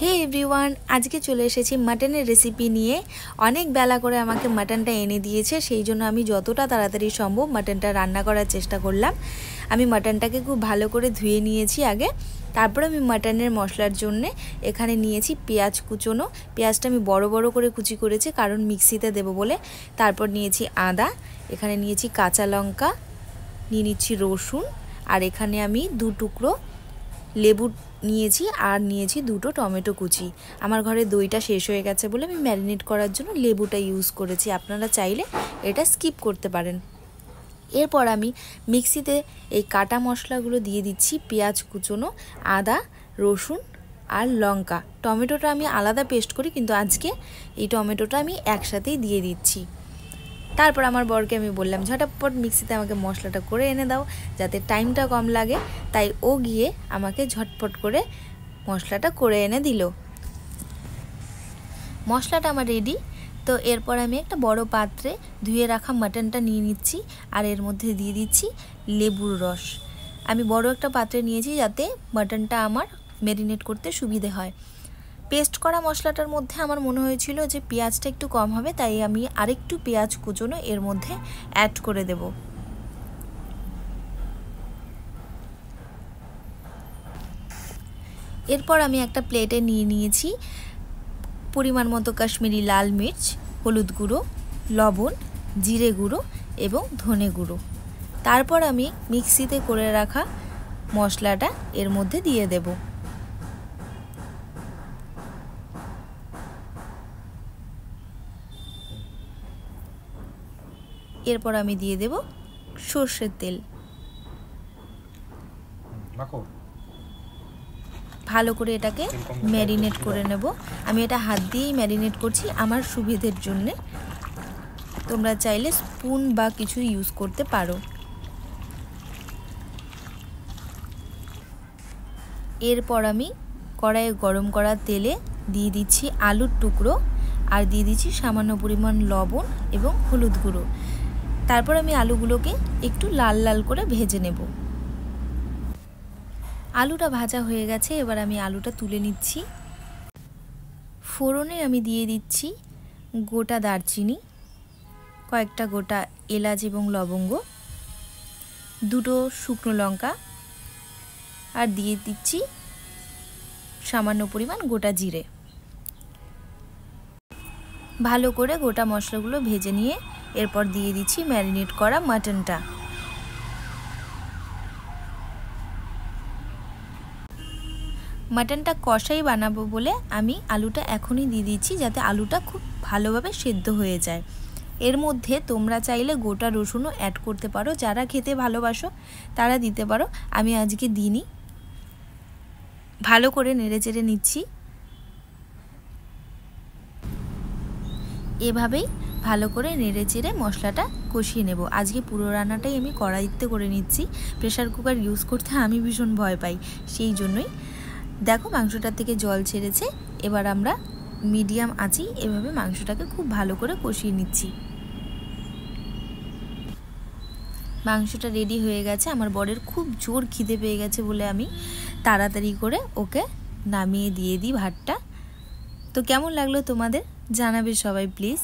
হে everyone, আজকে চলে এসেছি মাটনের রেসিপি নিয়ে। অনেক বেলা করে আমাকে মাটনটা এনে দিয়েছে, সেই জন্য আমি যতটা তাড়াতাড়ি সম্ভব মাটনটা রান্না করার চেষ্টা করলাম। আমি মাটনটাকে খুব ভালো করে ধুয়ে নিয়েছি আগে। তারপর আমি মাটনের মশলার জন্যে এখানে নিয়েছি পেঁয়াজ কুচোনো। পেঁয়াজটা আমি বড় বড় করে কুচি করেছি কারণ মিক্সিতে দেবো বলে। তারপর নিয়েছি আদা, এখানে নিয়েছি কাঁচা লঙ্কা, নিয়ে নিচ্ছি রসুন, আর এখানে আমি 2 টুকরো লেবু নিয়েছি, আর নিয়েছি 2টো টমেটো কুচি। আমার ঘরে দইটা শেষ হয়ে গেছে বলে আমি ম্যারিনেট করার জন্য লেবুটা ইউজ করেছি, আপনারা চাইলে এটা স্কিপ করতে পারেন। এরপর আমি মিক্সিতে এই কাটা মশলাগুলো দিয়ে দিচ্ছি, পেঁয়াজ কুচোনো, আদা, রসুন আর লঙ্কা। টমেটোটা আমি আলাদা পেস্ট করি, কিন্তু আজকে এই টমেটোটা আমি একসাথেই দিয়ে দিচ্ছি। তারপর আমার বরকে আমি বললাম ঝটাপট মিক্সিতে আমাকে মশলাটা করে এনে দাও, যাতে টাইমটা কম লাগে। তাই ও গিয়ে আমাকে ঝটপট করে মশলাটা করে এনে দিল। মশলাটা আমার রেডি। তো এরপর আমি একটা বড় পাত্রে ধুয়ে রাখা মাটনটা নিয়ে নিচ্ছি, আর এর মধ্যে দিয়ে দিচ্ছি লেবুর রস। আমি বড় একটা পাত্রে নিয়েছি যাতে মাটনটা আমার ম্যারিনেট করতে সুবিধে হয়। পেস্ট করা মশলাটার মধ্যে আমার মনে হয়েছিল যে পেঁয়াজটা একটু কম হবে, তাই আমি আরেকটু পেঁয়াজ কুচোনো এর মধ্যে অ্যাড করে দেব। এরপর আমি একটা প্লেটে নিয়ে নিয়েছি পরিমাণ মতো কাশ্মীরি লাল মির্চ, হলুদ গুঁড়ো, লবণ, জিরে গুঁড়ো এবং ধনে গুঁড়ো। তারপর আমি মিক্সিতে করে রাখা মশলাটা এর মধ্যে দিয়ে দেব। এরপর আমি দিয়ে দেব সর্ষের তেল। ভালো করে এটাকে ম্যারিনেট করে নেব। আমি এটা হাত দিয়েই ম্যারিনেট করছি আমার সুবিধের জন্যে। তোমরা চাইলে স্পুন বা কিছু ইউজ করতে পারো। এরপর আমি কড়াইয়ে গরম করা তেলে দিয়ে দিচ্ছি আলুর টুকরো, আর দিয়ে দিচ্ছি সামান্য পরিমাণ লবণ এবং হলুদ গুঁড়ো। তারপর আমি আলুগুলোকে একটু লাল লাল করে ভেজে নেব। আলুটা ভাজা হয়ে গেছে, এবার আমি আলুটা তুলে নিচ্ছি। ফোড়নে আমি দিয়ে দিচ্ছি গোটা দারচিনি, কয়েকটা গোটা এলাচ এবং লবঙ্গ, 2টো শুকনো লঙ্কা, আর দিয়ে দিচ্ছি সামান্য পরিমাণ গোটা জিরে। ভালো করে গোটা মশলাগুলো ভেজে নিয়ে এরপর দিয়ে দিচ্ছি ম্যারিনেট করা মাটনটা। মাটনটা কষাই বানাবো বলে আমি আলুটা এখনই দিয়ে দিচ্ছি, যাতে আলুটা খুব ভালোভাবে সেদ্ধ হয়ে যায়। এর মধ্যে তোমরা চাইলে গোটা রসুনও অ্যাড করতে পারো, যারা খেতে ভালোবাসো তারা দিতে পারো। আমি আজকে দিইনি। ভালো করে নেড়েচেড়ে নিচ্ছি। এভাবেই ভালো করে নেড়েচেড়ে মশলাটা কষিয়ে নেব। আজকে পুরো রান্নাটাই আমি কড়াইতে করে নিচ্ছি। প্রেসার কুকার ইউজ করতে আমি ভীষণ ভয় পাই, সেই জন্যই। দেখো মাংসটার থেকে জল ছেড়েছে। এবার আমরা মিডিয়াম আঁচেই এভাবে মাংসটাকে খুব ভালো করে কষিয়ে নিচ্ছি। মাংসটা রেডি হয়ে গেছে। আমার বরের খুব জোর খিদে পেয়ে গেছে বলে আমি তাড়াতাড়ি করে ওকে নামিয়ে দিয়ে দিই ভাতটা। তো কেমন লাগলো তোমাদের জানাবে সবাই প্লিজ।